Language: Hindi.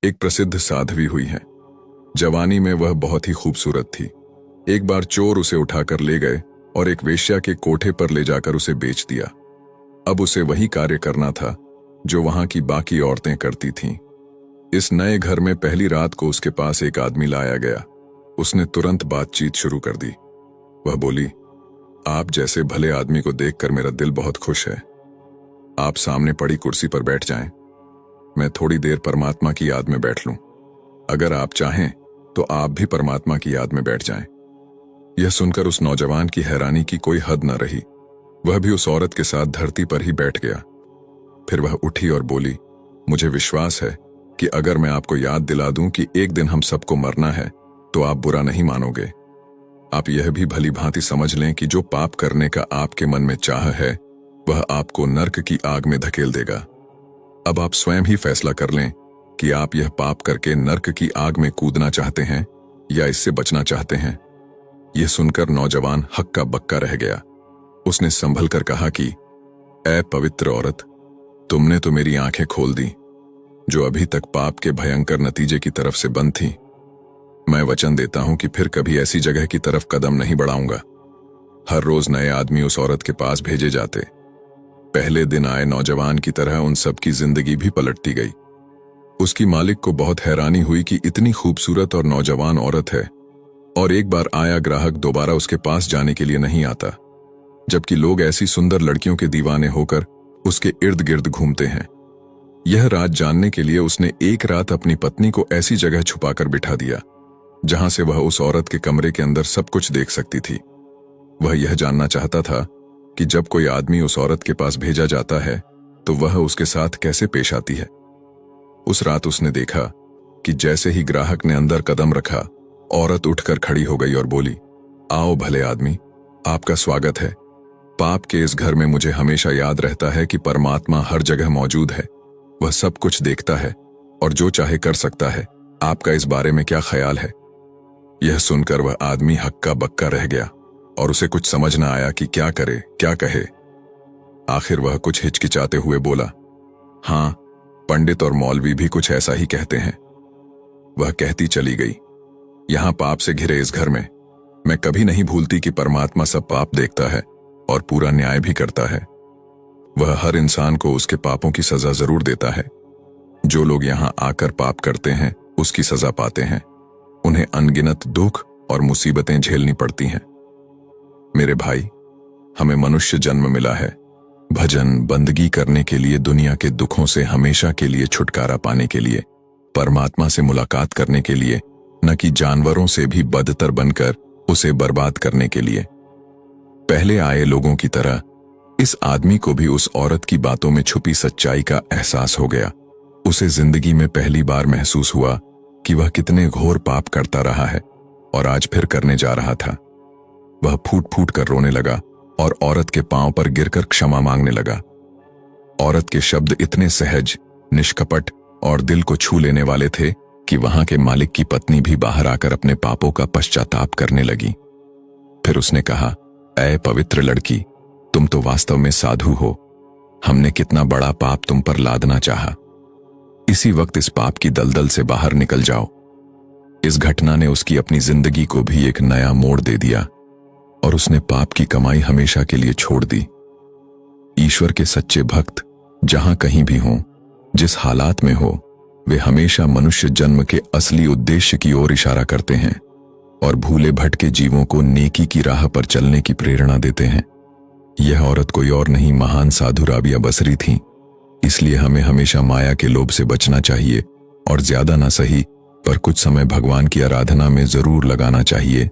एक प्रसिद्ध साध्वी हुई हैं। जवानी में वह बहुत ही खूबसूरत थी। एक बार चोर उसे उठाकर ले गए और एक वेश्या के कोठे पर ले जाकर उसे बेच दिया। अब उसे वही कार्य करना था जो वहां की बाकी औरतें करती थीं। इस नए घर में पहली रात को उसके पास एक आदमी लाया गया। उसने तुरंत बातचीत शुरू कर दी। वह बोली, आप जैसे भले आदमी को देखकर मेरा दिल बहुत खुश है। आप सामने पड़ी कुर्सी पर बैठ जाएं। मैं थोड़ी देर परमात्मा की याद में बैठ लूं। अगर आप चाहें तो आप भी परमात्मा की याद में बैठ जाएं। यह सुनकर उस नौजवान की हैरानी की कोई हद न रही। वह भी उस औरत के साथ धरती पर ही बैठ गया। फिर वह उठी और बोली, मुझे विश्वास है कि अगर मैं आपको याद दिला दूं कि एक दिन हम सबको मरना है तो आप बुरा नहीं मानोगे। आप यह भी भली भांति समझ लें कि जो पाप करने का आपके मन में चाह है वह आपको नर्क की आग में धकेल देगा। अब आप स्वयं ही फैसला कर लें कि आप यह पाप करके नर्क की आग में कूदना चाहते हैं या इससे बचना चाहते हैं। यह सुनकर नौजवान हक्का बक्का रह गया। उसने संभल कर कहा कि ऐ पवित्र औरत, तुमने तो मेरी आंखें खोल दी, जो अभी तक पाप के भयंकर नतीजे की तरफ से बंद थी। मैं वचन देता हूं कि फिर कभी ऐसी जगह की तरफ कदम नहीं बढ़ाऊंगा। हर रोज नए आदमी उस औरत के पास भेजे जाते। पहले दिन आए नौजवान की तरह उन सब की जिंदगी भी पलटती गई। उसकी मालिक को बहुत हैरानी हुई कि इतनी खूबसूरत और नौजवान औरत है और एक बार आया ग्राहक दोबारा उसके पास जाने के लिए नहीं आता, जबकि लोग ऐसी सुंदर लड़कियों के दीवाने होकर उसके इर्द गिर्द घूमते हैं। यह राज जानने के लिए उसने एक रात अपनी पत्नी को ऐसी जगह छुपाकर बिठा दिया जहां से वह उस औरत के कमरे के अंदर सब कुछ देख सकती थी। वह यह जानना चाहता था कि जब कोई आदमी उस औरत के पास भेजा जाता है तो वह उसके साथ कैसे पेश आती है। उस रात उसने देखा कि जैसे ही ग्राहक ने अंदर कदम रखा, औरत उठकर खड़ी हो गई और बोली, आओ भले आदमी, आपका स्वागत है। पाप के इस घर में मुझे हमेशा याद रहता है कि परमात्मा हर जगह मौजूद है। वह सब कुछ देखता है और जो चाहे कर सकता है। आपका इस बारे में क्या ख्याल है? यह सुनकर वह आदमी हक्का बक्का रह गया और उसे कुछ समझ न आया कि क्या करे, क्या कहे। आखिर वह कुछ हिचकिचाते हुए बोला, हां, पंडित और मौलवी भी कुछ ऐसा ही कहते हैं। वह कहती चली गई, यहां पाप से घिरे इस घर में मैं कभी नहीं भूलती कि परमात्मा सब पाप देखता है और पूरा न्याय भी करता है। वह हर इंसान को उसके पापों की सजा जरूर देता है। जो लोग यहां आकर पाप करते हैं उसकी सजा पाते हैं। उन्हें अनगिनत दुख और मुसीबतें झेलनी पड़ती हैं। मेरे भाई, हमें मनुष्य जन्म मिला है भजन बंदगी करने के लिए, दुनिया के दुखों से हमेशा के लिए छुटकारा पाने के लिए, परमात्मा से मुलाकात करने के लिए, न कि जानवरों से भी बदतर बनकर उसे बर्बाद करने के लिए। पहले आए लोगों की तरह इस आदमी को भी उस औरत की बातों में छुपी सच्चाई का एहसास हो गया। उसे जिंदगी में पहली बार महसूस हुआ कि वह कितने घोर पाप करता रहा है और आज फिर करने जा रहा था। वह फूट फूट कर रोने लगा और औरत के पांव पर गिरकर क्षमा मांगने लगा। औरत के शब्द इतने सहज, निष्कपट और दिल को छू लेने वाले थे कि वहां के मालिक की पत्नी भी बाहर आकर अपने पापों का पश्चाताप करने लगी। फिर उसने कहा, ऐ पवित्र लड़की, तुम तो वास्तव में साधु हो। हमने कितना बड़ा पाप तुम पर लादना चाहा। इसी वक्त इस पाप की दलदल से बाहर निकल जाओ। इस घटना ने उसकी अपनी जिंदगी को भी एक नया मोड़ दे दिया और उसने पाप की कमाई हमेशा के लिए छोड़ दी। ईश्वर के सच्चे भक्त जहां कहीं भी हों, जिस हालात में हो, वे हमेशा मनुष्य जन्म के असली उद्देश्य की ओर इशारा करते हैं और भूले भटके जीवों को नेकी की राह पर चलने की प्रेरणा देते हैं। यह औरत कोई और नहीं, महान साधु राबिया बसरी थी। इसलिए हमें हमेशा माया के लोभ से बचना चाहिए और ज्यादा ना सही पर कुछ समय भगवान की आराधना में जरूर लगाना चाहिए।